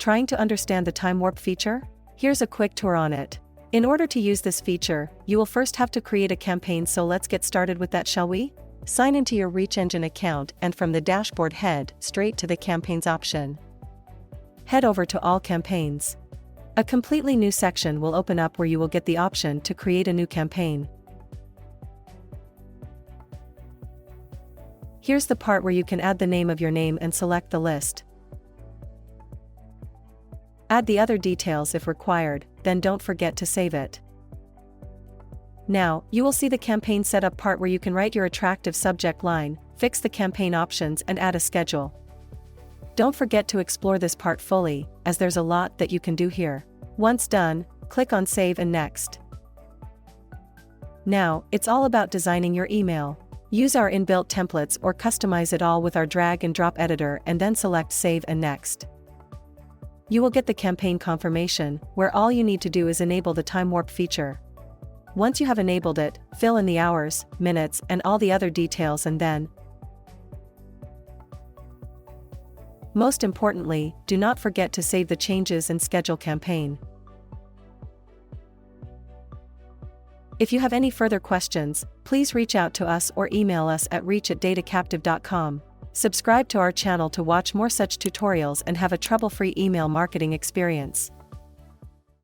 Trying to understand the Timewarp feature? Here's a quick tour on it. In order to use this feature, you will first have to create a campaign, so let's get started with that, shall we? Sign into your Reach Engine account and from the dashboard head straight to the Campaigns option. Head over to All Campaigns. A completely new section will open up where you will get the option to create a new campaign. Here's the part where you can add the name of your name and select the list. Add the other details if required, then don't forget to save it. Now, you will see the campaign setup part where you can write your attractive subject line, fix the campaign options and add a schedule. Don't forget to explore this part fully, as there's a lot that you can do here. Once done, click on Save and Next. Now, it's all about designing your email. Use our inbuilt templates or customize it all with our drag and drop editor and then select Save and Next. You will get the campaign confirmation, where all you need to do is enable the Timewarp feature. Once you have enabled it, fill in the hours, minutes, and all the other details, and then, most importantly, do not forget to save the changes and schedule campaign. If you have any further questions, please reach out to us or email us at reach@datacaptive.com. Subscribe to our channel to watch more such tutorials and have a trouble-free email marketing experience.